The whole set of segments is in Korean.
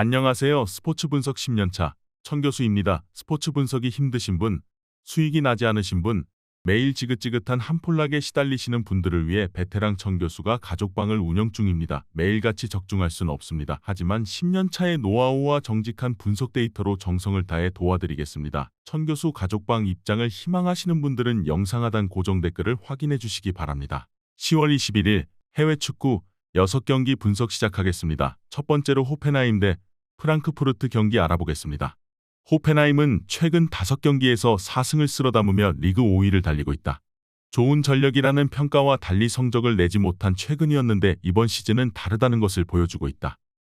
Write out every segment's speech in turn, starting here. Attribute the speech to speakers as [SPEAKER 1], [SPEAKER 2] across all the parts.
[SPEAKER 1] 안녕하세요. 스포츠 분석 10년차 천교수입니다. 스포츠 분석이 힘드신 분, 수익이 나지 않으신 분, 매일 지긋지긋한 한폴락에 시달리시는 분들을 위해 베테랑 천교수가 가족방을 운영 중입니다. 매일같이 적중할 수는 없습니다. 하지만 10년차의 노하우와 정직한 분석 데이터로 정성을 다해 도와드리겠습니다. 천교수 가족방 입장을 희망하시는 분들은 영상 하단 고정 댓글을 확인해 주시기 바랍니다. 10월 21일 해외 축구 6경기 분석 시작하겠습니다. 첫 번째로 호펜하임 대 프랑크푸르트 경기 알아보겠습니다. 호펜하임은 최근 5경기에서 4승을 쓸어 담으며 리그 5위를 달리고 있다. 좋은 전력이라는 평가와 달리 성적을 내지 못한 최근이었는데 이번 시즌은 다르다는 것을 보여주고 있다.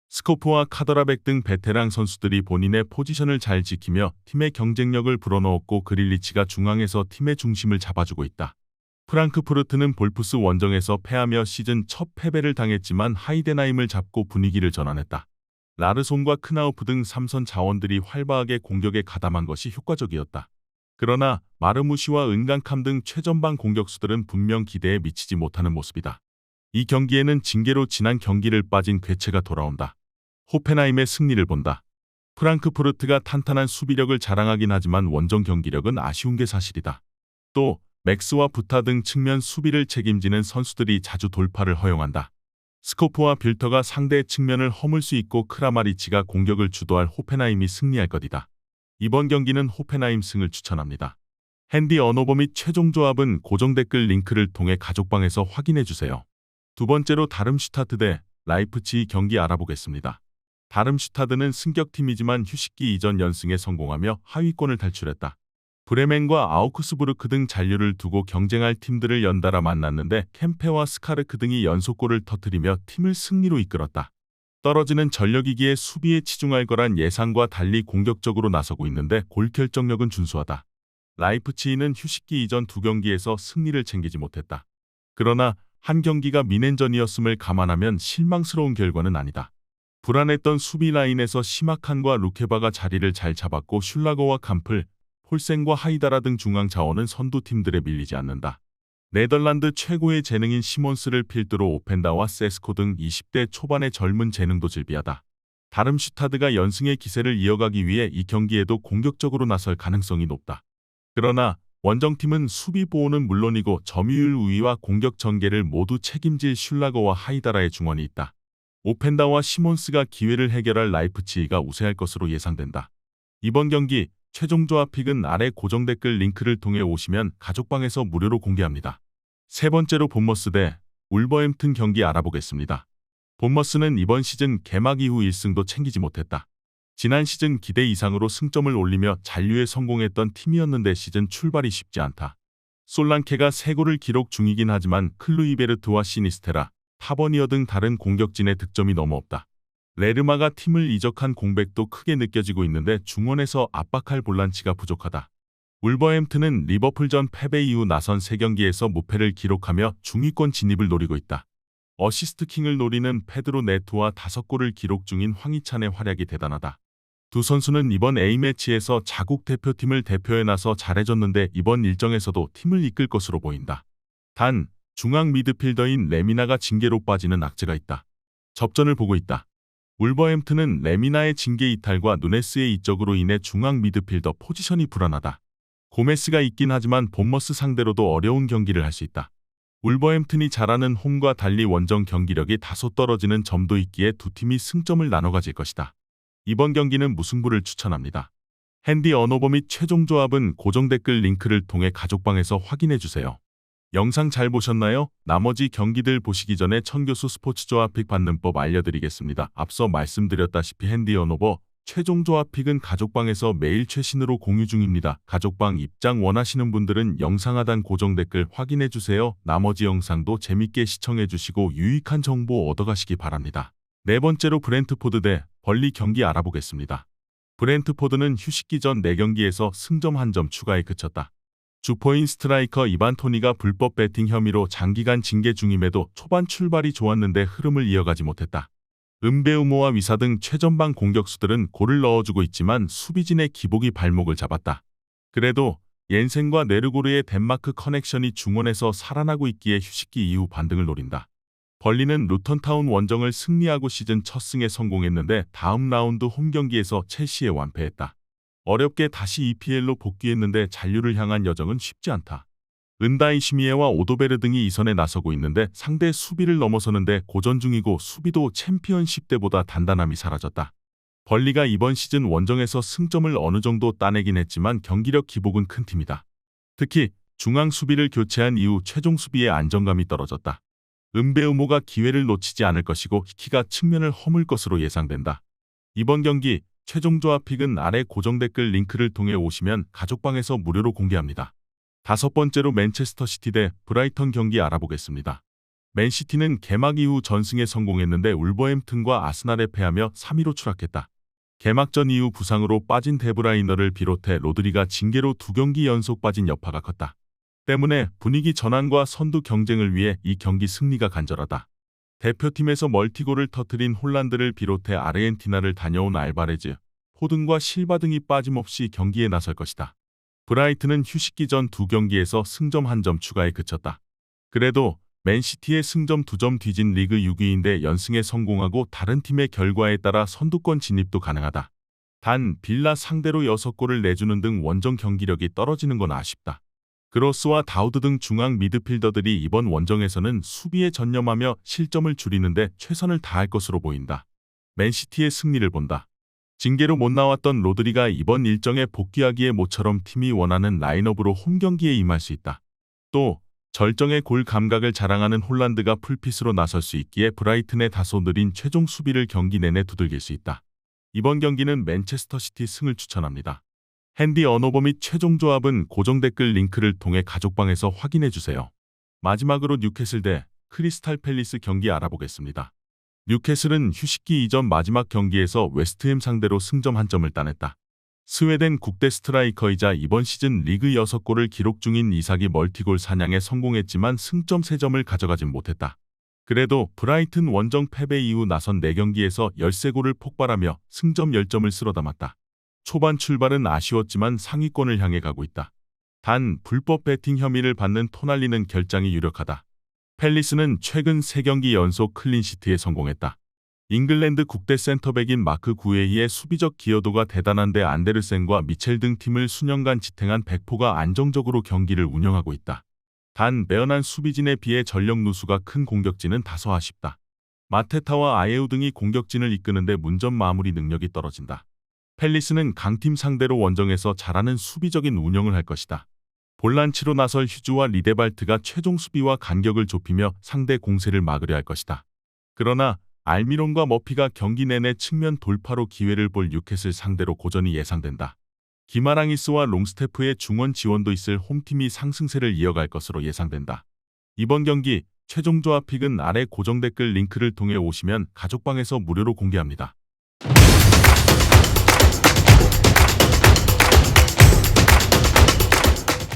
[SPEAKER 1] 스코프와 카더라백 등 베테랑 선수들이 본인의 포지션을 잘 지키며 팀의 경쟁력을 불어넣었고 그릴리치가 중앙에서 팀의 중심을 잡아주고 있다. 프랑크푸르트는 볼프스 원정에서 패하며 시즌 첫 패배를 당했지만 하이덴하임을 잡고 분위기를 전환했다. 라르손과 크나우프 등 3선 자원들이 활발하게 공격에 가담한 것이 효과적이었다. 그러나 마르무시와 은간캄 등 최전방 공격수들은 분명 기대에 미치지 못하는 모습이다. 이 경기에는 징계로 지난 경기를 빠진 괴체가 돌아온다. 호펜하임의 승리를 본다. 프랑크푸르트가 탄탄한 수비력을 자랑하긴 하지만 원정 경기력은 아쉬운 게 사실이다. 또 맥스와 부타 등 측면 수비를 책임지는 선수들이 자주 돌파를 허용한다. 스코프와 빌터가 상대의 측면을 허물 수 있고 크라마리치가 공격을 주도할 호펜하임이 승리할 것이다. 이번 경기는 호펜하임 승을 추천합니다. 핸디 언어버 및 최종 조합은 고정 댓글 링크를 통해 가족방에서 확인해주세요. 두 번째로 다름슈타트 대 라이프치히 경기 알아보겠습니다. 다름슈타드는 승격팀이지만 휴식기 이전 연승에 성공하며 하위권을 탈출했다. 브레멘과 아우크스부르크 등 잔류를 두고 경쟁할 팀들을 연달아 만났는데 캠페와 스카르크 등이 연속골을 터뜨리며 팀을 승리로 이끌었다. 떨어지는 전력이기에 수비에 치중할 거란 예상과 달리 공격적으로 나서고 있는데 골 결정력은 준수하다. 라이프치히는 휴식기 이전 2경기에서 승리를 챙기지 못했다. 그러나 한 경기가 미넨전이었음을 감안하면 실망스러운 결과는 아니다. 불안했던 수비 라인에서 시마칸과 루케바가 자리를 잘 잡았고 슐라거와 캄플, 홀센과 하이다라 등 중앙 자원은 선두팀들에 밀리지 않는다. 네덜란드 최고의 재능인 시몬스를 필두로 오펜다와 세스코 등 20대 초반의 젊은 재능도 즐비하다. 다름슈타드가 연승의 기세를 이어가기 위해 이 경기에도 공격적으로 나설 가능성이 높다. 그러나 원정팀은 수비 보호는 물론이고 점유율 우위와 공격 전개를 모두 책임질 슐라거와 하이다라의 중원이 있다. 오펜다와 시몬스가 기회를 해결할 라이프치히가 우세할 것으로 예상된다. 이번 경기 최종 조합 픽은 아래 고정 댓글 링크를 통해 오시면 가족방에서 무료로 공개합니다. 세 번째로 본머스 대 울버햄튼 경기 알아보겠습니다. 본머스는 이번 시즌 개막 이후 1승도 챙기지 못했다. 지난 시즌 기대 이상으로 승점을 올리며 잔류에 성공했던 팀이었는데 시즌 출발이 쉽지 않다. 솔랑케가 3골을 기록 중이긴 하지만 클루이베르트와 시니스테라, 타버니어 등 다른 공격진의 득점이 너무 없다. 레르마가 팀을 이적한 공백도 크게 느껴지고 있는데 중원에서 압박할 볼란치가 부족하다. 울버햄튼은 리버풀전 패배 이후 나선 3경기에서 무패를 기록하며 중위권 진입을 노리고 있다. 어시스트 킹을 노리는 페드로 네토와 5골을 기록 중인 황희찬의 활약이 대단하다. 두 선수는 이번 A매치에서 자국 대표팀을 대표해 나서 잘해줬는데 이번 일정에서도 팀을 이끌 것으로 보인다. 단, 중앙 미드필더인 레미나가 징계로 빠지는 악재가 있다. 접전을 보고 있다. 울버햄튼은 레미나의 징계 이탈과 누네스의 이적으로 인해 중앙 미드필더 포지션이 불안하다. 고메스가 있긴 하지만 본머스 상대로도 어려운 경기를 할 수 있다. 울버햄튼이 잘하는 홈과 달리 원정 경기력이 다소 떨어지는 점도 있기에 두 팀이 승점을 나눠 가질 것이다. 이번 경기는 무승부를 추천합니다. 핸디 언어버 및 최종 조합은 고정 댓글 링크를 통해 가족방에서 확인해주세요. 영상 잘 보셨나요? 나머지 경기들 보시기 전에 천교수 스포츠 조합 픽 받는 법 알려드리겠습니다. 앞서 말씀드렸다시피 핸디 언어버, 최종 조합 픽은 가족방에서 매일 최신으로 공유 중입니다. 가족방 입장 원하시는 분들은 영상 하단 고정 댓글 확인해주세요. 나머지 영상도 재밌게 시청해주시고 유익한 정보 얻어가시기 바랍니다. 네 번째로 브렌트포드 대 벌리 경기 알아보겠습니다. 브렌트포드는 휴식기 전 4경기에서 승점 1점 추가에 그쳤다. 주포인 스트라이커 이반 토니가 불법 배팅 혐의로 장기간 징계 중임에도 초반 출발이 좋았는데 흐름을 이어가지 못했다. 은베우모와 위사 등 최전방 공격수들은 골을 넣어주고 있지만 수비진의 기복이 발목을 잡았다. 그래도 옌센과 네르고르의 덴마크 커넥션이 중원에서 살아나고 있기에 휴식기 이후 반등을 노린다. 벌리는 루턴타운 원정을 승리하고 시즌 첫 승에 성공했는데 다음 라운드 홈 경기에서 첼시에 완패했다. 어렵게 다시 EPL로 복귀했는데 잔류를 향한 여정은 쉽지 않다. 은다이 시미에와 오도베르 등이 이선에 나서고 있는데 상대 수비를 넘어서는데 고전 중이고 수비도 챔피언십 때보다 단단함이 사라졌다. 벌리가 이번 시즌 원정에서 승점을 어느 정도 따내긴 했지만 경기력 기복은 큰 팀이다. 특히 중앙 수비를 교체한 이후 최종 수비의 안정감이 떨어졌다. 은베우모가 기회를 놓치지 않을 것이고 히키가 측면을 허물 것으로 예상된다. 이번 경기 최종 조합 픽은 아래 고정 댓글 링크를 통해 오시면 가족방에서 무료로 공개합니다. 다섯 번째로 맨체스터 시티 대 브라이턴 경기 알아보겠습니다. 맨시티는 개막 이후 전승에 성공했는데 울버햄튼과 아스날에 패하며 3위로 추락했다. 개막전 이후 부상으로 빠진 데브라이너를 비롯해 로드리가 징계로 2경기 연속 빠진 여파가 컸다. 때문에 분위기 전환과 선두 경쟁을 위해 이 경기 승리가 간절하다. 대표팀에서 멀티골을 터뜨린 홀란드를 비롯해 아르헨티나를 다녀온 알바레즈, 호든과 실바 등이 빠짐없이 경기에 나설 것이다. 브라이튼은 휴식기 전 2경기에서 승점 1점 추가에 그쳤다. 그래도 맨시티의 승점 2점 뒤진 리그 6위인데 연승에 성공하고 다른 팀의 결과에 따라 선두권 진입도 가능하다. 단 빌라 상대로 6골을 내주는 등 원정 경기력이 떨어지는 건 아쉽다. 그로스와 다우드 등 중앙 미드필더들이 이번 원정에서는 수비에 전념하며 실점을 줄이는데 최선을 다할 것으로 보인다. 맨시티의 승리를 본다. 징계로 못 나왔던 로드리가 이번 일정에 복귀하기에 모처럼 팀이 원하는 라인업으로 홈경기에 임할 수 있다. 또 절정의 골 감각을 자랑하는 홀란드가 풀핏으로 나설 수 있기에 브라이튼의 다소 느린 최종 수비를 경기 내내 두들길 수 있다. 이번 경기는 맨체스터 시티 승을 추천합니다. 핸디 언어버 및 최종 조합은 고정 댓글 링크를 통해 가족방에서 확인해주세요. 마지막으로 뉴캐슬 대 크리스탈 팰리스 경기 알아보겠습니다. 뉴캐슬은 휴식기 이전 마지막 경기에서 웨스트햄 상대로 승점 1점을 따냈다. 스웨덴 국대 스트라이커이자 이번 시즌 리그 6골을 기록 중인 이삭이 멀티골 사냥에 성공했지만 승점 3점을 가져가진 못했다. 그래도 브라이튼 원정 패배 이후 나선 4경기에서 13골을 폭발하며 승점 10점을 쓸어담았다. 초반 출발은 아쉬웠지만 상위권을 향해 가고 있다. 단 불법 배팅 혐의를 받는 토날리는 결장이 유력하다. 팰리스는 최근 3경기 연속 클린시트에 성공했다. 잉글랜드 국대 센터백인 마크 구에히의 수비적 기여도가 대단한데 안데르센과 미첼 등 팀을 수년간 지탱한 백포가 안정적으로 경기를 운영하고 있다. 단 매연한 수비진에 비해 전력 누수가 큰 공격진은 다소 아쉽다. 마테타와 아예우 등이 공격진을 이끄는데 문전 마무리 능력이 떨어진다. 팰리스는 강팀 상대로 원정에서 잘하는 수비적인 운영을 할 것이다. 볼란치로 나설 휴즈와 리데발트가 최종 수비와 간격을 좁히며 상대 공세를 막으려 할 것이다. 그러나 알미론과 머피가 경기 내내 측면 돌파로 기회를 볼 뉴캐슬 상대로 고전이 예상된다. 기마랑이스와 롱스태프의 중원 지원도 있을 홈팀이 상승세를 이어갈 것으로 예상된다. 이번 경기 최종 조합 픽은 아래 고정 댓글 링크를 통해 오시면 가족방에서 무료로 공개합니다.